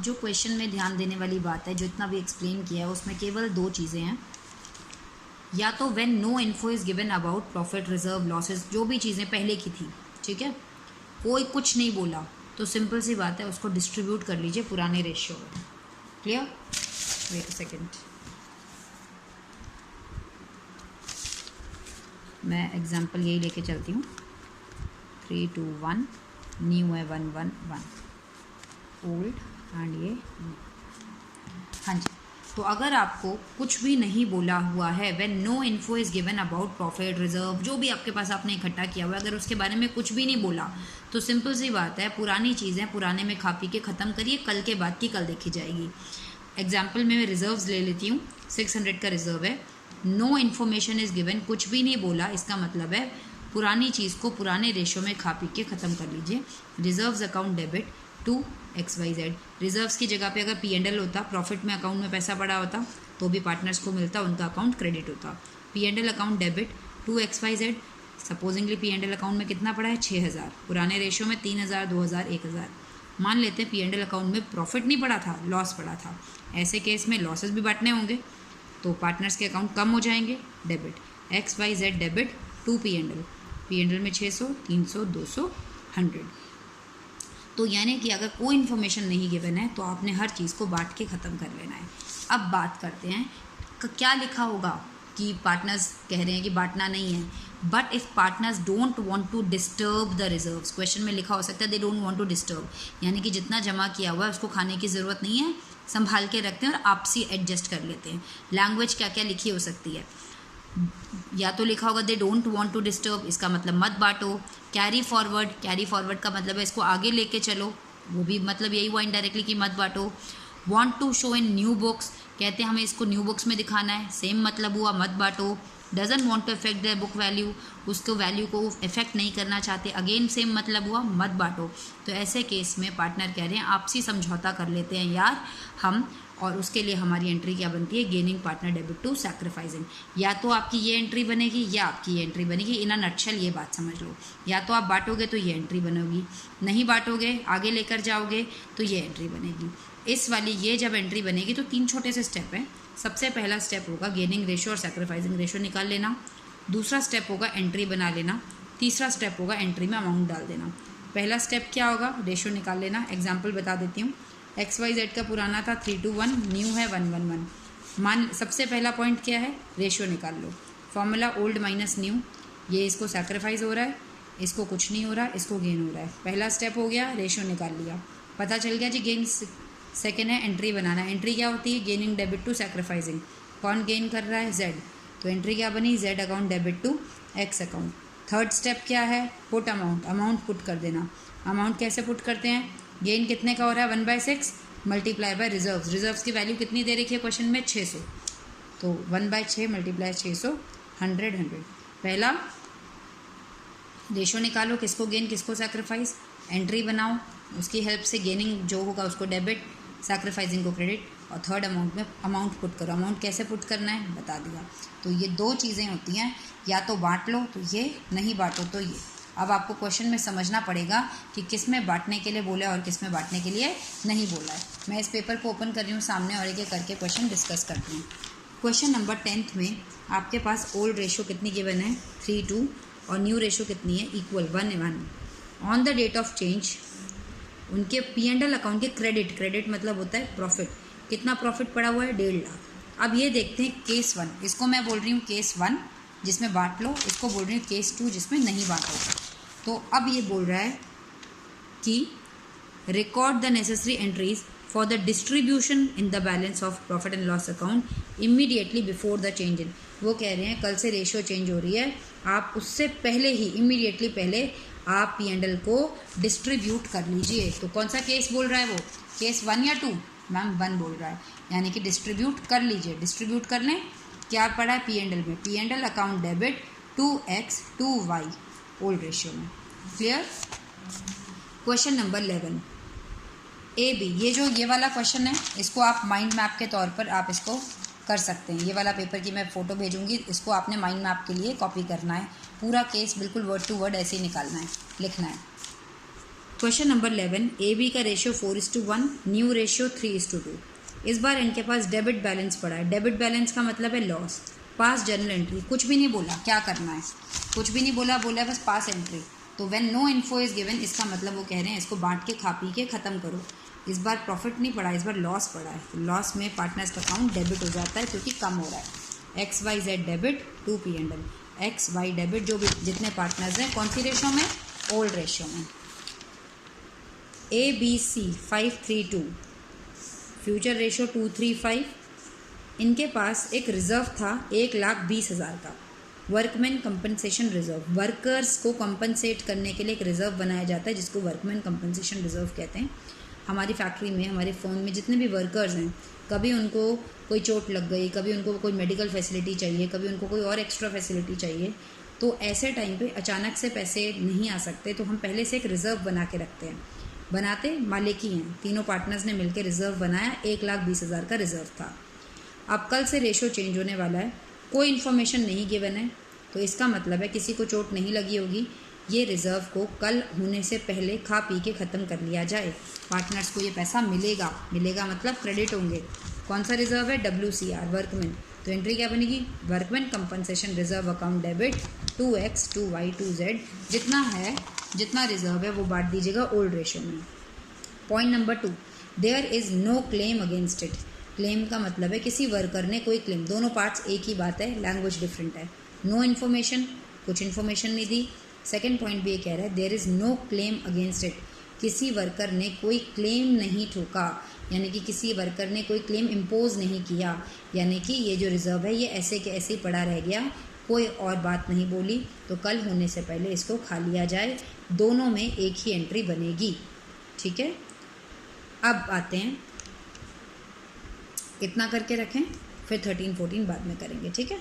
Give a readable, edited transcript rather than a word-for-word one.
जो क्वेश्चन में ध्यान देने वाली बात है, जो इतना भी एक्सप्लेन किया है उसमें केवल दो चीज़ें हैं, या तो when no info is given about profit reserve losses, जो भी चीज़ें पहले की थी, ठीक है, कोई कुछ नहीं बोला तो सिंपल सी बात है उसको डिस्ट्रीब्यूट कर लीजिए पुराने रेशियो में। क्लियर? वेट अ सेकेंड, मैं एग्जांपल यही लेके चलती हूँ। 3 2 1, न्यू है 1 1 1, ओल्ड एंड ये, हाँ जी। तो अगर आपको कुछ भी नहीं बोला हुआ है, when no info is given about profit reserve, जो भी आपके पास आपने इकट्ठा किया हुआ है, अगर उसके बारे में कुछ भी नहीं बोला तो सिंपल सी बात है, पुरानी चीज़ें पुराने में खा पी के ख़त्म करिए, कल के बाद की कल देखी जाएगी। एग्जाम्पल में मैं रिजर्व्स ले लेती हूँ। 600 का रिजर्व है, नो इन्फॉर्मेशन इज़ गिवन, कुछ भी नहीं बोला, इसका मतलब है पुरानी चीज़ को पुराने रेशो में खा पी के ख़त्म कर लीजिए। Reserves account debit to XYZ। Reserves की जगह पे अगर P&L होता, प्रॉफिट में अकाउंट में पैसा पड़ा होता तो भी पार्टनर्स को मिलता, उनका अकाउंट क्रेडिट होता। P&L account debit to XYZ। Supposingly P&L account में कितना पड़ा है? 6000, पुराने रेशो में 3000 2000 1000। मान लेते हैं P&L अकाउंट में प्रॉफिट नहीं पड़ा था, लॉस पड़ा था, ऐसे केस में लॉसेस भी बांटने होंगे तो पार्टनर्स के अकाउंट कम हो जाएंगे। Debit XYZ debit to P&L में 600 300 200 100। तो यानी कि अगर कोई इन्फॉर्मेशन नहीं गिवन है तो आपने हर चीज़ को बांट के ख़त्म कर लेना है। अब बात करते हैं क्या लिखा होगा कि पार्टनर्स कह रहे हैं कि बांटना नहीं है, but if partners don't want to disturb the reserves, question में लिखा हो सकता है they don't want to disturb, यानी कि जितना जमा किया हुआ है उसको खाने की ज़रूरत नहीं है, संभाल के रखते हैं और आपसी एडजस्ट कर लेते हैं। लैंग्वेज क्या क्या लिखी हो सकती है, या तो लिखा होगा they don't want to disturb, इसका मतलब मत बांटो। कैरी फॉरवर्ड का मतलब है इसको आगे लेके चलो, वो भी मतलब यही हुआ इनडायरेक्टली कि मत बांटो। Want to show in new books, कहते हैं हमें इसको न्यू बुक्स में दिखाना है, सेम मतलब हुआ मत बांटो। Doesn't want to affect their book value, उसको वैल्यू को इफेक्ट नहीं करना चाहते, अगेन सेम मतलब हुआ मत बांटो। तो ऐसे केस में पार्टनर कह रहे हैं आपसी समझौता कर लेते हैं यार हम, और उसके लिए हमारी एंट्री क्या बनती है? Gaining partner debit to sacrificing. या तो आपकी ये एंट्री बनेगी या आपकी ये एंट्री बनेगी। इन अ नटशल ये बात समझ लो, या तो आप बांटोगे तो ये एंट्री बनेगी, नहीं बांटोगे आगे लेकर जाओगे तो ये एंट्री बनेगी। इस वाली ये जब एंट्री बनेगी तो 3 छोटे से स्टेप हैं। सबसे पहला स्टेप होगा गेनिंग रेशो और सैक्रिफाइसिंग रेशो निकाल लेना, दूसरा स्टेप होगा एंट्री बना लेना, तीसरा स्टेप होगा एंट्री में अमाउंट डाल देना। पहला स्टेप क्या होगा? रेशो निकाल लेना। एग्जाम्पल बता देती हूँ। XYZ का पुराना था 3 2 1, न्यू है 1 1 1। मान सबसे पहला पॉइंट क्या है? रेशो निकाल लो। फॉर्मूला ओल्ड माइनस न्यू, ये इसको सैक्रिफाइस हो रहा है, इसको कुछ नहीं हो रहा, इसको गेन हो रहा है। पहला स्टेप हो गया, रेशो निकाल लिया, पता चल गया जी गेन। सेकेंड है एंट्री बनाना। एंट्री क्या होती है? Gaining debit to sacrificing. कौन गेन कर रहा है? Z। तो एंट्री क्या बनी? Z account debit to X account. Third step क्या है? पुट अमाउंट, अमाउंट पुट कर देना। अमाउंट कैसे पुट करते हैं? गेन कितने का हो रहा है? 1/6 मल्टीप्लाई बाय रिजर्व्स। रिजर्व्स की वैल्यू कितनी दे रखी है क्वेश्चन में? 600, तो 1/6 मल्टीप्लाई 600 100 100। पहला रेशो निकालो, किसको गेन किसको सैक्रिफाइस, एंट्री बनाओ, उसकी हेल्प से गेनिंग जो होगा उसको डेबिट, सैक्रिफाइसिंग को क्रेडिट, और थर्ड अमाउंट में अमाउंट पुट करो। अमाउंट कैसे पुट करना है बता दिया। तो ये 2 चीज़ें होती हैं, या तो बांट लो तो ये, नहीं बांटो तो ये। अब आपको क्वेश्चन में समझना पड़ेगा कि किस में बांटने के लिए बोला है और किस में बांटने के लिए नहीं बोला है। मैं इस पेपर को ओपन कर रही हूँ सामने और एक एक करके क्वेश्चन डिस्कस करती हूँ। क्वेश्चन नंबर 10th में आपके पास ओल्ड रेशो कितनी गिवन है? 3 2, और न्यू रेशो कितनी है? Equal 1 1। On the date of change उनके P&L अकाउंट के क्रेडिट मतलब होता है प्रॉफिट, कितना प्रॉफिट पड़ा हुआ है? 1.5 लाख। अब ये देखते हैं केस 1, इसको मैं बोल रही हूँ केस 1 जिसमें बांट लो, इसको बोल रही हूँ केस 2 जिसमें नहीं बांटो। तो अब ये बोल रहा है कि record the necessary entries for the distribution in the balance of profit and loss account immediately before the change in. वो कह रहे हैं कल से रेशियो चेंज हो रही है, आप उससे पहले ही इमीडिएटली पहले आप P&L को डिस्ट्रीब्यूट कर लीजिए। तो कौन सा केस बोल रहा है वो? केस 1 या 2? मैम 1 बोल रहा है, यानी कि डिस्ट्रीब्यूट कर लीजिए। डिस्ट्रीब्यूट कर लें, क्या पड़ा है P&L में? P&L account debit 2X 2Y old ratio में। क्लियर? क्वेश्चन नंबर 11 AB, ये वाला क्वेश्चन है, इसको आप माइंड मैप के तौर पर आप इसको कर सकते हैं। ये वाला पेपर की मैं फ़ोटो भेजूंगी, इसको आपने माइंड मैप के लिए कॉपी करना है। पूरा केस बिल्कुल वर्ड टू वर्ड ऐसे ही निकालना है, लिखना है। क्वेश्चन नंबर 11, ए बी का रेशियो 4:1, न्यू रेशियो 3:2। इस बार इनके पास डेबिट बैलेंस पड़ा है। डेबिट बैलेंस का मतलब है लॉस। पास जर्नल एंट्री, कुछ भी नहीं बोला क्या करना है, कुछ भी नहीं बोला, बोला बस पास एंट्री। तो when no info is given, इसका मतलब वो कह रहे हैं इसको बांट के खा पी के ख़त्म करो। इस बार प्रॉफिट नहीं पड़ा, इस बार लॉस पड़ा है। तो लॉस में पार्टनर्स का अकाउंट डेबिट हो जाता है क्योंकि कम हो रहा है। X Y Z debit, 2 P&L। X Y debit, जो भी जितने पार्टनर्स हैं, कौन सी रेशो में, ओल्ड रेशो में। A B C 5:3:2, future ratio 2:3:5। इनके पास एक रिजर्व था 1,20,000 का, वर्कमैन कंपनसेशन रिजर्व। वर्कर्स को कंपनसेट करने के लिए एक रिजर्व बनाया जाता है जिसको वर्कमैन कंपनसेशन रिजर्व कहते हैं। हमारी फैक्ट्री में, हमारे फ़ोन में जितने भी वर्कर्स हैं, कभी उनको कोई चोट लग गई, कभी उनको कोई मेडिकल फैसिलिटी चाहिए, कभी उनको कोई और एक्स्ट्रा फैसिलिटी चाहिए, तो ऐसे टाइम पे अचानक से पैसे नहीं आ सकते, तो हम पहले से एक रिज़र्व बना के रखते हैं। बनाते मालिक ही हैं, तीनों पार्टनर्स ने मिलकर रिज़र्व बनाया, 1,20,000 का रिज़र्व था। अब कल से रेशो चेंज होने वाला है, कोई इन्फॉर्मेशन नहीं गिवन है, तो इसका मतलब है किसी को चोट नहीं लगी होगी। ये रिज़र्व को कल होने से पहले खा पी के ख़त्म कर लिया जाए। पार्टनर्स को ये पैसा मिलेगा, मिलेगा मतलब क्रेडिट होंगे। कौन सा रिज़र्व है, WCR, वर्कमैन। तो एंट्री क्या बनेगी, workman compensation reserve account debit 2x 2y 2z। जितना है, जितना रिजर्व है वो बांट दीजिएगा ओल्ड रेशो में। Point number 2, there is no claim against it. Claim का मतलब है किसी वर्कर ने कोई क्लेम, दोनों पार्ट्स एक ही बात है, लैंग्वेज डिफरेंट है। नो इन्फॉर्मेशन, कुछ इन्फॉर्मेशन नहीं दी। सेकेंड पॉइंट भी ये कह रहा है there is no claim against it, किसी वर्कर ने कोई क्लेम नहीं ठोका, यानी कि किसी वर्कर ने कोई क्लेम इम्पोज नहीं किया, यानी कि ये जो रिज़र्व है ये ऐसे के ऐसे ही पड़ा रह गया, कोई और बात नहीं बोली। तो कल होने से पहले इसको खा लिया जाए, दोनों में एक ही एंट्री बनेगी। ठीक है, अब आते हैं, इतना करके रखें, फिर 13 14 बाद में करेंगे। ठीक है।